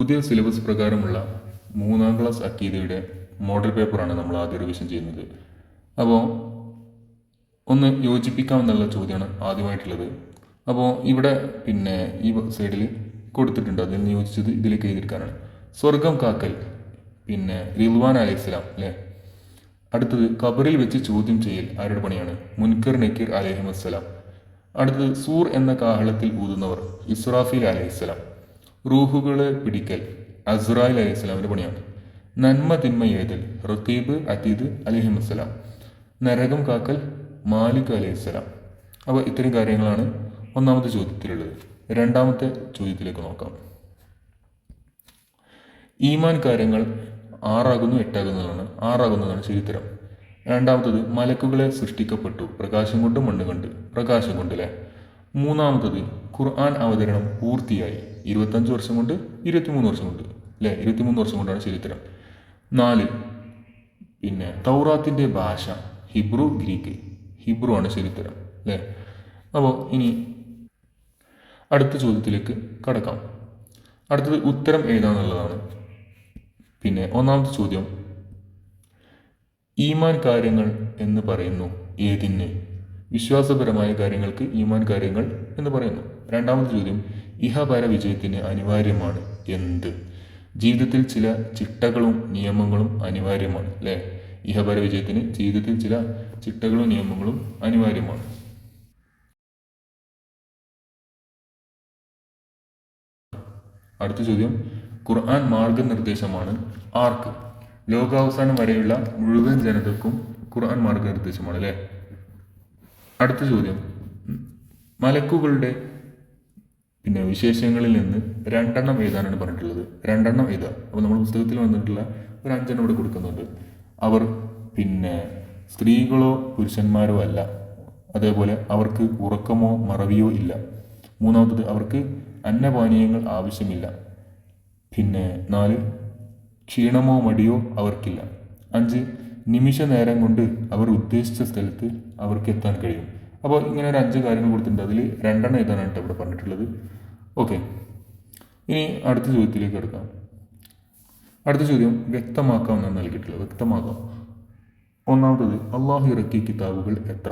പുതിയ സിലബസ് പ്രകാരമുള്ള 3ാം class അക്കീദയുടെ model പേപ്പറാണ് നമ്മൾ ആദ്യം റിവിഷൻ ചെയ്യുന്നത്. അപ്പോൾ ഒന്ന് യോജിപ്പിക്കാമെന്നുള്ള ചോദ്യമാണ് ആദ്യമായിട്ടുള്ളത്. അപ്പോൾ ഇവിടെ ഈ സൈഡിൽ കൊടുത്തിട്ടുണ്ട്, അതിൽ നിന്ന് യോജിച്ചത് ഇതിലേക്ക് എഴുതിയിരിക്കാനാണ്. സ്വർഗം കാക്കൽ റിദ്വാൻ അലൈഹിസ്സലാം അല്ലേ. അടുത്തത് ഖബറിൽ വെച്ച് ചോദ്യം ചെയ്യൽ ആരുടെ പണിയാണ്? മുൻകർ നക്കീർ അലൈഹിസ്സലാം. അടുത്തത് സൂർ എന്ന കാഹളത്തിൽ ഊതുന്നവർ ഇസ്രാഫീൽ അലൈഹിസ്സലാം. റൂഹുകളെ പിടിക്കൽ അസ്രായിൽ അലൈഹിസ്സലാമിൻ്റെ പണിയാണ്. നന്മ തിന്മ എഴുതൽ റഖീബ് അതീദ് അലൈഹിസ്സലാം. നരകം കാക്കൽ മാലിക് അലൈഹിസ്സലാം. അപ്പോൾ ഇത്രയും കാര്യങ്ങളാണ് ഒന്നാമത്തെ ചോദ്യത്തിലുള്ളത്. രണ്ടാമത്തെ ചോദ്യത്തിലേക്ക് നോക്കാം. ഈമാൻ കാര്യങ്ങൾ 6 ആകുന്നതാണ് ശരിത്തരം. രണ്ടാമത്തത് മലക്കുകളെ സൃഷ്ടിക്കപ്പെട്ടു പ്രകാശം കൊണ്ട് മണ്ണ് കണ്ട്, പ്രകാശം കൊണ്ട് അല്ലേ. മൂന്നാമത്തത് ഖുർആൻ അവതരണം പൂർത്തിയായി 25 വർഷം കൊണ്ട് 23 വർഷം കൊണ്ട് അല്ലേ, 23 വർഷം കൊണ്ടാണ് ശരിത്തരം. 4 തൗറാത്തിൻ്റെ ഭാഷ ഹിബ്രു ഗ്രീക്ക്, ഹിബ്രു ആണ് ശരിത്തരം അല്ലേ. അപ്പോൾ ഇനി അടുത്ത ചോദ്യത്തിലേക്ക് കടക്കാം. അടുത്തത് ഉത്തരം എഴുതാന്നുള്ളതാണ്. ഒന്നാമത്തെ ചോദ്യം, ഈമാൻ കാര്യങ്ങൾ എന്ന് പറയുന്നു ഏതിന്? വിശ്വാസപരമായ കാര്യങ്ങൾക്ക് ഈമാൻ കാര്യങ്ങൾ എന്ന് പറയുന്നു. രണ്ടാമത്തെ ചോദ്യം, ഇഹപര വിജയത്തിന് അനിവാര്യമാണ് എന്ത്? ജീവിതത്തിൽ ചില ചിട്ടകളും നിയമങ്ങളും അനിവാര്യമാണ് അല്ലേ. ഇഹപര വിജയത്തിന് ജീവിതത്തിൽ ചില ചിട്ടകളും നിയമങ്ങളും അനിവാര്യമാണ്. അടുത്ത ചോദ്യം, ഖുർആൻ മാർഗനിർദ്ദേശമാണ് ആർക്ക്? ലോകാവസാനം വരെയുള്ള മുഴുവൻ ജനതക്കും ഖുർആൻ മാർഗനിർദ്ദേശമാണ് അല്ലേ. അടുത്ത ചോദ്യം, മലക്കുകളുടെ വിശേഷങ്ങളിൽ നിന്ന് 2 എഴുതാനാണ് പറഞ്ഞിട്ടുള്ളത്. 2 എഴുതുക. അപ്പോൾ നമ്മൾ പുസ്തകത്തിൽ വന്നിട്ടുള്ള ഒരു 5 ഇവിടെ കൊടുക്കുന്നുണ്ട്. അവർ സ്ത്രീകളോ പുരുഷന്മാരോ അല്ല. അതേപോലെ അവർക്ക് ഉറക്കമോ മറവിയോ ഇല്ല. മൂന്നാമത്തത്, അവർക്ക് അന്നപാനീയങ്ങൾ ആവശ്യമില്ല. 4 ക്ഷീണമോ മടിയോ അവർക്കില്ല. 5 നിമിഷ നേരം കൊണ്ട് അവർ ഉദ്ദേശിച്ച സ്ഥലത്ത് അവർക്ക് എത്താൻ കഴിയും. അപ്പോൾ ഇങ്ങനെ ഒരു 5 കാര്യങ്ങൾ കൊടുത്തിട്ടുണ്ട്. അതിൽ 2 എഴുതാനാണ് ഇവിടെ പറഞ്ഞിട്ടുള്ളത്. ഓക്കെ, ഇനി അടുത്ത ചോദ്യത്തിലേക്ക് എടുക്കാം. അടുത്ത ചോദ്യം വ്യക്തമാക്കാമെന്നാണ് നൽകിയിട്ടുള്ളത്. വ്യക്തമാക്കാം. ഒന്നാമത്തത്, അള്ളാഹു ഇറക്കിയ കിതാബുകൾ എത്ര?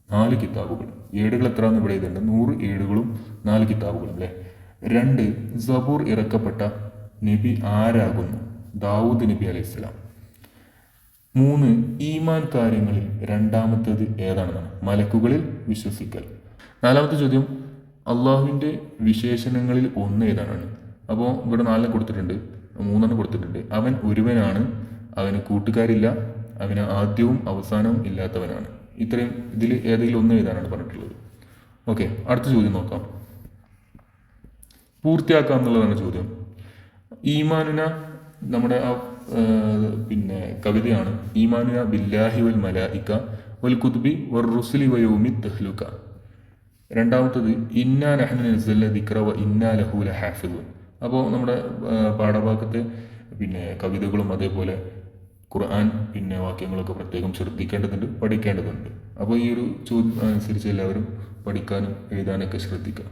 4 കിതാബുകൾ. ഏടുകൾ എത്ര എന്ന് ഇവിടെ എഴുതുന്നുണ്ട്. 100 ഏടുകളും 4 കിതാബുകളും അല്ലേ. 2 സബൂർ ഇറക്കപ്പെട്ട നബി ആരാകുന്നു? ദാവൂദ് നബി അലൈഹിസ്സലാം. 3 ഈമാൻ കാര്യങ്ങളിൽ രണ്ടാമത്തേത് ഏതാണെന്നാണ്? മലക്കുകളിൽ വിശ്വസിക്കൽ. 4ാമത്തെ ചോദ്യം, അള്ളാഹുവിൻ്റെ വിശേഷണങ്ങളിൽ 1 ഏതാണെന്ന്? അപ്പോൾ ഇവിടെ 4 കൊടുത്തിട്ടുണ്ട്, 3 കൊടുത്തിട്ടുണ്ട്. അവൻ ഒരുവനാണ്, അവന് കൂട്ടുകാരില്ല, അവന് ആദ്യവും അവസാനവും ഇല്ലാത്തവനാണ്. ഇത്രയും ഇതിൽ ഏതെങ്കിലും 1 എഴുതാനാണ് പറഞ്ഞിട്ടുള്ളത്. ഓക്കെ, അടുത്ത ചോദ്യം നോക്കാം. പൂർത്തിയാക്കുക എന്നുള്ളതാണ് ചോദ്യം. ഈമാനുന നമ്മുടെ കവിതയാണ്. ഈമാനുന ബില്ലാഹി വൽ മലായിക വൽ കുതുബി വർ റുസുലി വയൗമി തഹ്ലുക. രണ്ടാമത്തത്, ഇന്നാ നഹ്നു നസ്സൽന ദിക്റ വ ഇന്നാ ലഹു ലഹാഫിദൂൻ. അപ്പോൾ നമ്മുടെ പാഠഭാഗത്തെ കവിതകളും അതേപോലെ ഖുർആൻ വാക്യങ്ങളൊക്കെ പ്രത്യേകം ശ്രദ്ധിക്കേണ്ടതുണ്ട്, പഠിക്കേണ്ടതുണ്ട്. അപ്പോൾ ഈ ഒരു ചോദ്യം അനുസരിച്ച് എല്ലാവരും പഠിക്കാനും എഴുതാനൊക്കെ ശ്രദ്ധിക്കുക.